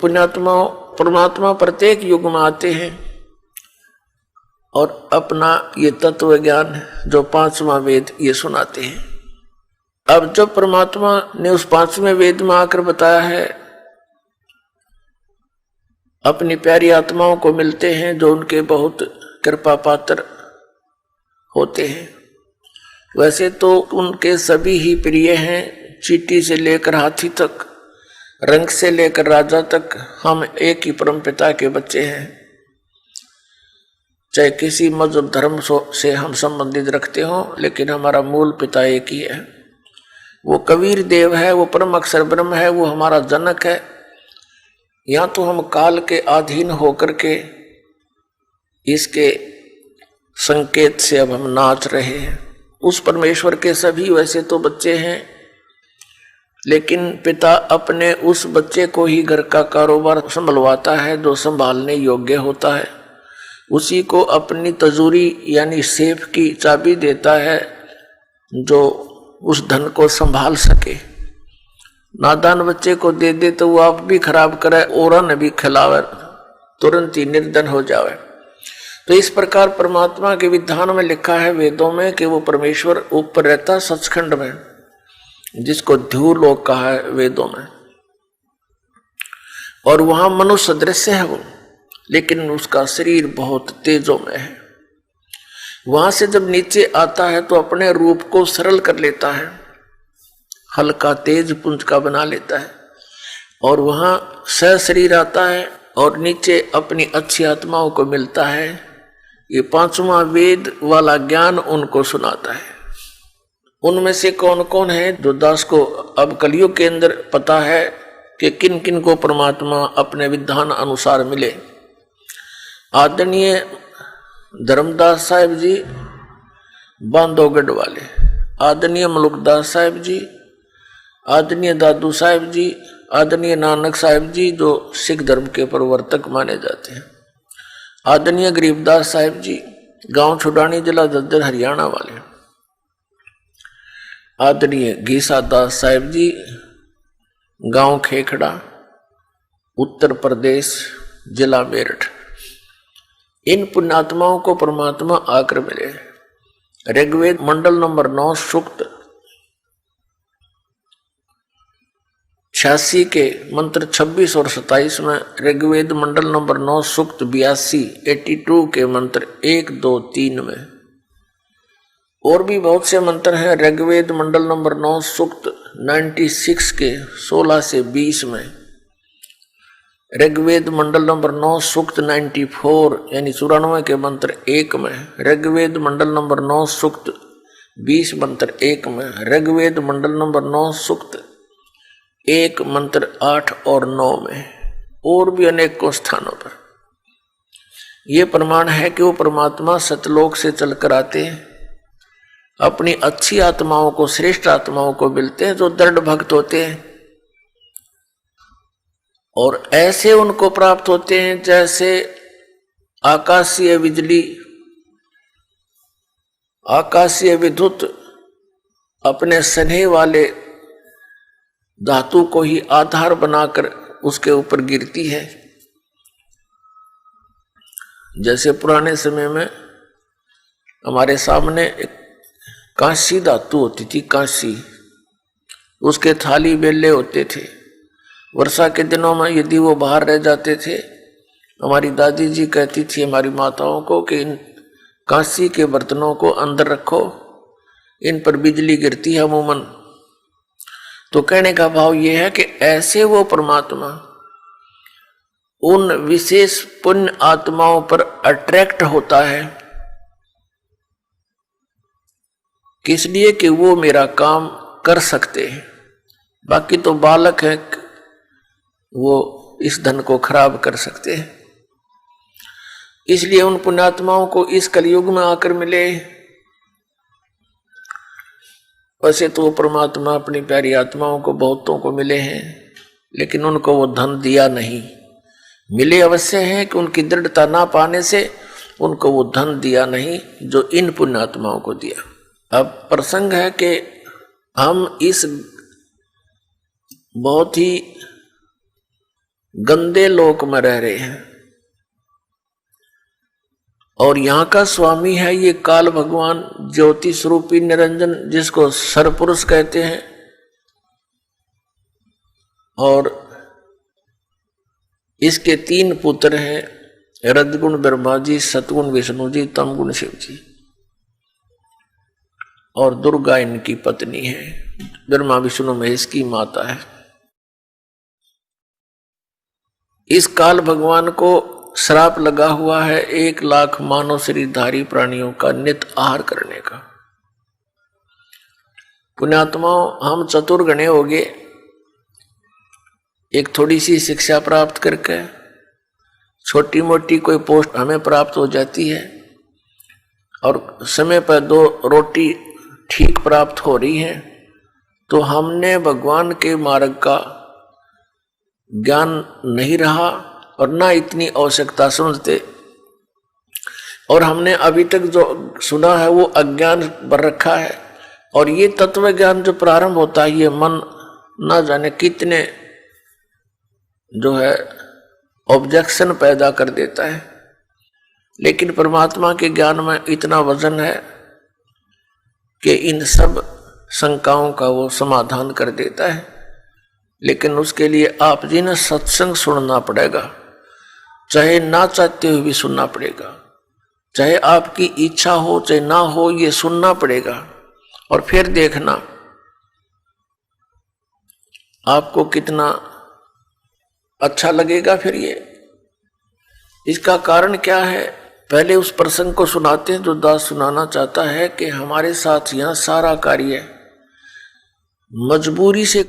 पुण्यात्मा परमात्मा प्रत्येक युग में आते हैं और अपना ये तत्व ज्ञान जो पांचवा वेद ये सुनाते हैं। अब जब परमात्मा ने उस पांचवें वेद में आकर बताया है, अपनी प्यारी आत्माओं को मिलते हैं जो उनके बहुत कृपा पात्र होते हैं। वैसे तो उनके सभी ही प्रिय हैं, चींटी से लेकर हाथी तक, रंग से लेकर राजा तक, हम एक ही परम पिता के बच्चे हैं। चाहे किसी मजहब धर्म से हम संबंधित रखते हो, लेकिन हमारा मूल पिता एक ही है। वो कबीर देव है, वो परम अक्षर ब्रह्म है, वो हमारा जनक है। या तो हम काल के अधीन होकर के इसके संकेत से अब हम नाच रहे हैं। उस परमेश्वर के सभी वैसे तो बच्चे हैं, लेकिन पिता अपने उस बच्चे को ही घर का कारोबार संभलवाता है जो संभालने योग्य होता है। उसी को अपनी तजूरी यानी सेफ की चाबी देता है जो उस धन को संभाल सके। नादान बच्चे को दे दे तो वो आप भी खराब करे और न भी खिलावे, तुरंत ही निर्धन हो जावे। तो इस प्रकार परमात्मा के विधान में लिखा है वेदों में कि वो परमेश्वर ऊपर रहता सचखंड में, जिसको ध्रुव लोक कहा है वेदों में, और वहां मनुष्य दृश्य है वो, लेकिन उसका शरीर बहुत तेजों में है। वहां से जब नीचे आता है तो अपने रूप को सरल कर लेता है, हल्का तेज पुंज का बना लेता है, और वहां सह शरीर आता है और नीचे अपनी अच्छी आत्माओं को मिलता है। ये पांचवा वेद वाला ज्ञान उनको सुनाता है। उनमें से कौन कौन है जो दास को अब कलयुग के अंदर पता है कि किन किन को परमात्मा अपने विधान अनुसार मिले। आदरणीय धर्मदास साहिब जी बांधवगढ़ वाले, आदरणीय मलुकदास साहिब जी, आदरणीय दादू साहिब जी, आदरणीय नानक साहिब जी जो सिख धर्म के प्रवर्तक माने जाते हैं, आदरणीय गरीबदास साहिब जी गांव छुडानी जिला झज्जर हरियाणा वाले, आदरणीय गीसा दास साहिब जी गांव खेखड़ा उत्तर प्रदेश जिला मेरठ। इन पुण्यात्माओं को परमात्मा आकर मिले। ऋग्वेद मंडल नंबर 9 सूक्त 86 के मंत्र 26 और 27 में, ऋग्वेद मंडल नंबर 9 सूक्त 82 के मंत्र 1, 2, 3 में, और भी बहुत से मंत्र हैं। ऋग्वेद मंडल नंबर 9 सूक्त 96 के 16 से 20 में, ऋग्वेद मंडल नंबर 9 सूक्त 94 यानी 94 के मंत्र 1 में, ऋग्वेद मंडल नंबर 9 सूक्त 20 मंत्र 1 में, ऋग्वेद मंडल नंबर 9 सूक्त 1 मंत्र 8 और 9 में, और भी अनेकों स्थानों पर। यह प्रमाण है कि वो परमात्मा सतलोक से चलकर आते हैं, अपनी अच्छी आत्माओं को, श्रेष्ठ आत्माओं को मिलते हैं जो दृढ़ भक्त होते हैं, और ऐसे उनको प्राप्त होते हैं जैसे आकाशीय बिजली, आकाशीय विद्युत अपने स्नेह वाले धातु को ही आधार बनाकर उसके ऊपर गिरती है। जैसे पुराने समय में हमारे सामने एक कांसी धातु होती थी, कांसी, उसके थाली बेले होते थे। वर्षा के दिनों में यदि वो बाहर रह जाते थे, हमारी दादी जी कहती थी हमारी माताओं को कि इन कांसी के बर्तनों को अंदर रखो, इन पर बिजली गिरती है अमूमन। तो कहने का भाव यह है कि ऐसे वो परमात्मा उन विशेष पुण्य आत्माओं पर अट्रैक्ट होता है, किस लिए कि वो मेरा काम कर सकते हैं। बाकी तो बालक है, वो इस धन को खराब कर सकते हैं। इसलिए उन पुण्यात्माओं को इस कलयुग में आकर मिले। वैसे तो वो परमात्मा अपनी प्यारी आत्माओं को बहुतों को मिले हैं, लेकिन उनको वो धन दिया नहीं। मिले अवश्य हैं कि उनकी दृढ़ता ना पाने से उनको वो धन दिया नहीं जो इन पुण्यात्माओं को दिया। अब प्रसंग है कि हम इस बहुत ही गंदे लोक में रह रहे हैं। और यहाँ का स्वामी है ये काल भगवान, ज्योति स्वरूपी निरंजन, जिसको सरपुरुष कहते हैं। और इसके 3 पुत्र हैं, रजगुण ब्रह्मा जी, सतगुण विष्णु जी, तमगुण शिव जी। और दुर्गा इनकी पत्नी है, ब्रह्मा विष्णु महेश की माता है। इस काल भगवान को श्राप लगा हुआ है 1 लाख मानव शरीरधारी प्राणियों का नित आहार करने का। पुण्यात्माओं, हम चतुर गणे हो गए, एक थोड़ी सी शिक्षा प्राप्त करके छोटी मोटी कोई पोस्ट हमें प्राप्त हो जाती है और समय पर 2 रोटी ठीक प्राप्त हो रही है, तो हमने भगवान के मार्ग का ज्ञान नहीं रहा और ना इतनी आवश्यकता समझते, और हमने अभी तक जो सुना है वो अज्ञान भर रखा है। और ये तत्व ज्ञान जो प्रारंभ होता है, ये मन ना जाने कितने जो है ऑब्जेक्शन पैदा कर देता है। लेकिन परमात्मा के ज्ञान में इतना वजन है कि इन सब शंकाओं का वो समाधान कर देता है। लेकिन उसके लिए आप जी ने सत्संग सुनना पड़ेगा, चाहे ना चाहते हुए भी सुनना पड़ेगा, चाहे आपकी इच्छा हो चाहे ना हो, ये सुनना पड़ेगा। और फिर देखना आपको कितना अच्छा लगेगा। फिर ये इसका कारण क्या है, पहले उस प्रसंग को सुनाते हैं जो दास सुनाना चाहता है कि हमारे साथ यहाँ सारा कार्य मजबूरी से